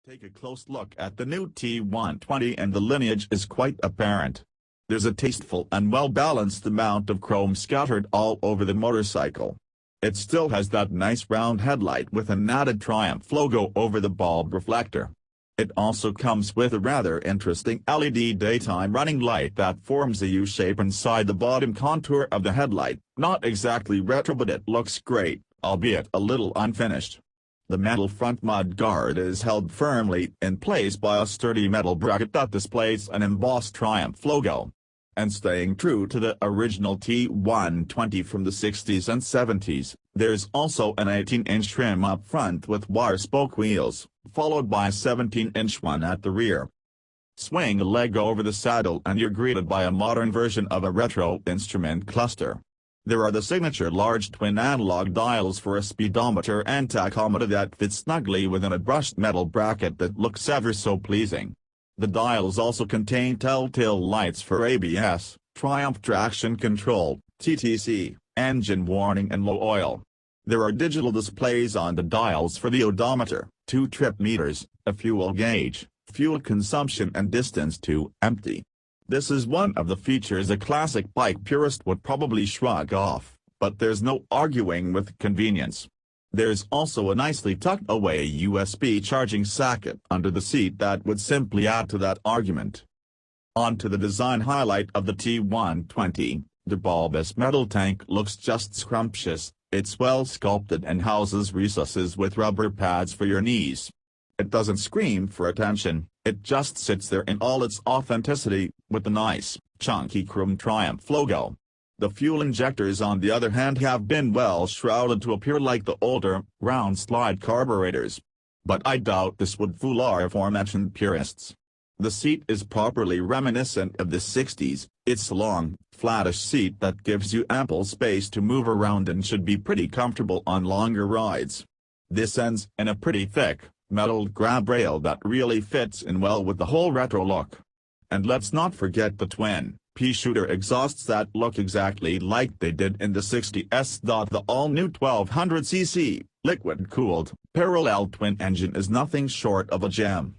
Take a close look at the new T120 and the lineage is quite apparent. There's a tasteful and well-balanced amount of chrome scattered all over the motorcycle. It still has that nice round headlight with an added Triumph logo over the bulb reflector. It also comes with a rather interesting LED daytime running light that forms a U-shape inside the bottom contour of the headlight. Not exactly retro, but it looks great, albeit a little unfinished. The metal front mud guard is held firmly in place by a sturdy metal bracket that displays an embossed Triumph logo. And staying true to the original T120 from the 60s and 70s, there's also an 18-inch trim up front with wire spoke wheels, followed by a 17-inch one at the rear. Swing a leg over the saddle and you're greeted by a modern version of a retro instrument cluster. There are the signature large twin analog dials for a speedometer and tachometer that fit snugly within a brushed metal bracket that looks ever so pleasing. The dials also contain telltale lights for ABS, Triumph traction control, TTC, engine warning and low oil. There are digital displays on the dials for the odometer, 2 trip meters, a fuel gauge, fuel consumption and distance to empty. This is one of the features a classic bike purist would probably shrug off, but there's no arguing with convenience. There's also a nicely tucked away USB charging socket under the seat that would simply add to that argument. On to the design highlight of the T120, the bulbous metal tank looks just scrumptious. It's well sculpted and houses recesses with rubber pads for your knees. It doesn't scream for attention, it just sits there in all its authenticity, with the nice, chunky chrome Triumph logo. The fuel injectors on the other hand have been well shrouded to appear like the older, round slide carburetors. But I doubt this would fool our aforementioned purists. The seat is properly reminiscent of the 60s, it's a long, flattish seat that gives you ample space to move around and should be pretty comfortable on longer rides. This ends in a pretty thick, metal grab rail that really fits in well with the whole retro look. And let's not forget the twin P-shooter exhausts that look exactly like they did in the 60s. The all-new 1200cc, liquid-cooled, parallel twin engine is nothing short of a gem.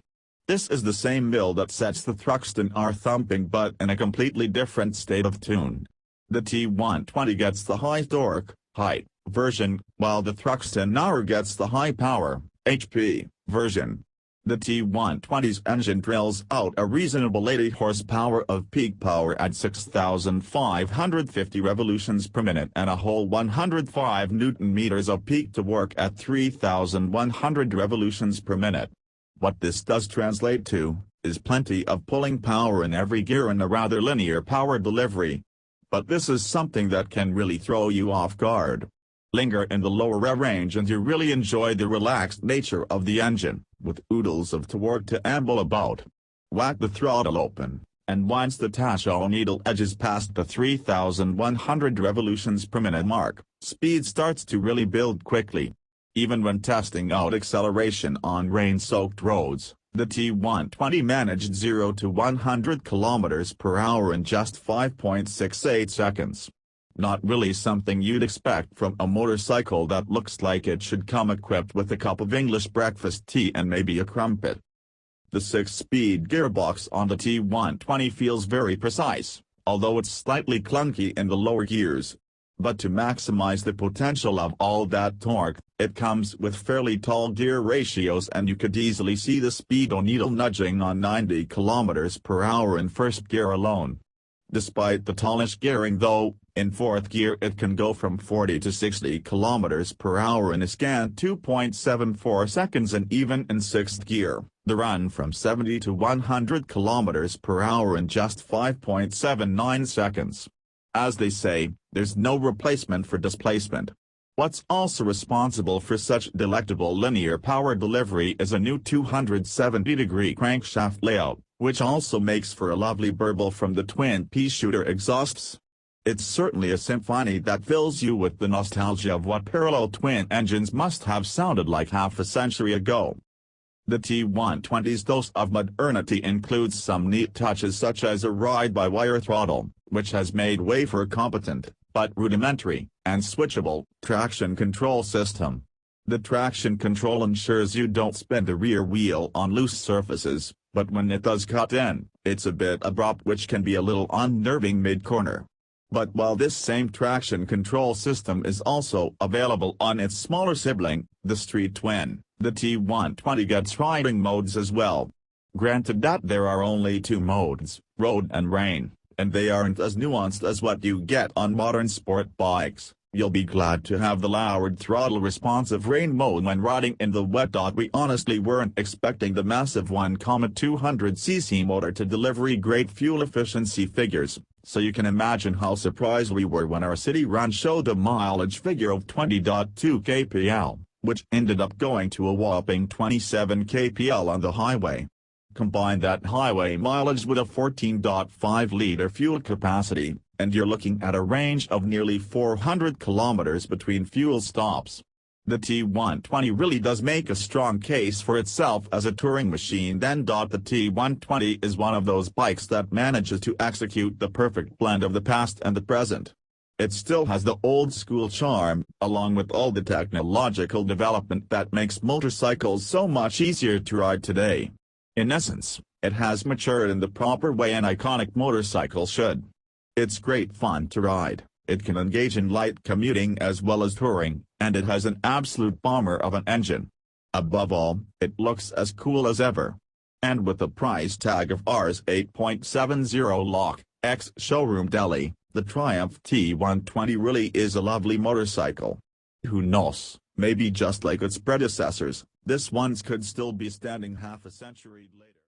This is the same mill that sets the Thruxton R thumping but in a completely different state of tune. The T120 gets the high torque, height, version, while the Thruxton R gets the high power, HP, version. The T120's engine drills out a reasonable 80 horsepower of peak power at 6,550 revolutions per minute and a whole 105 Newton-meters of peak to work at 3,100 revolutions per minute. What this does translate to, is plenty of pulling power in every gear and a rather linear power delivery. But this is something that can really throw you off guard. Linger in the lower rev range and you really enjoy the relaxed nature of the engine, with oodles of torque to amble about. Whack the throttle open, and once the tacho needle edges past the 3,100 revolutions per minute mark, speed starts to really build quickly. Even when testing out acceleration on rain-soaked roads, the T120 managed 0 to 100 km per hour in just 5.68 seconds. Not really something you'd expect from a motorcycle that looks like it should come equipped with a cup of English breakfast tea and maybe a crumpet. The 6-speed gearbox on the T120 feels very precise, although it's slightly clunky in the lower gears. But to maximize the potential of all that torque, it comes with fairly tall gear ratios and you could easily see the speedo needle nudging on 90 km per hour in first gear alone. Despite the tallish gearing though, in fourth gear it can go from 40 to 60 km per hour in a scant 2.74 seconds, and even in sixth gear, the run from 70 to 100 km per hour in just 5.79 seconds. As they say, there's no replacement for displacement. What's also responsible for such delectable linear power delivery is a new 270-degree crankshaft layout, which also makes for a lovely burble from the twin P-shooter exhausts. It's certainly a symphony that fills you with the nostalgia of what parallel twin engines must have sounded like half a century ago. The T120's dose of modernity includes some neat touches such as a ride-by-wire throttle, which has made way for a competent, but rudimentary, and switchable, traction control system. The traction control ensures you don't spin the rear wheel on loose surfaces, but when it does cut in, it's a bit abrupt, which can be a little unnerving mid-corner. But while this same traction control system is also available on its smaller sibling, the Street Twin, the T120 gets riding modes as well. Granted that there are only two modes, road and rain, and they aren't as nuanced as what you get on modern sport bikes. You'll be glad to have the lowered throttle responsive rain mode when riding in the wet. We honestly weren't expecting the massive 1,200cc motor to deliver great fuel efficiency figures, so you can imagine how surprised we were when our city run showed a mileage figure of 20.2 kpl, which ended up going to a whopping 27 kpl on the highway. Combine that highway mileage with a 14.5-liter fuel capacity, and you're looking at a range of nearly 400 kilometers between fuel stops. The T120 really does make a strong case for itself as a touring machine. The T120 is one of those bikes that manages to execute the perfect blend of the past and the present. It still has the old-school charm, along with all the technological development that makes motorcycles so much easier to ride today. In essence, it has matured in the proper way an iconic motorcycle should. It's great fun to ride, it can engage in light commuting as well as touring, and it has an absolute bomber of an engine. Above all, it looks as cool as ever. And with a price tag of Rs 8.70 lakh, ex-showroom Delhi, the Triumph T120 really is a lovely motorcycle. Who knows, maybe just like its predecessors, this one could still be standing half a century later.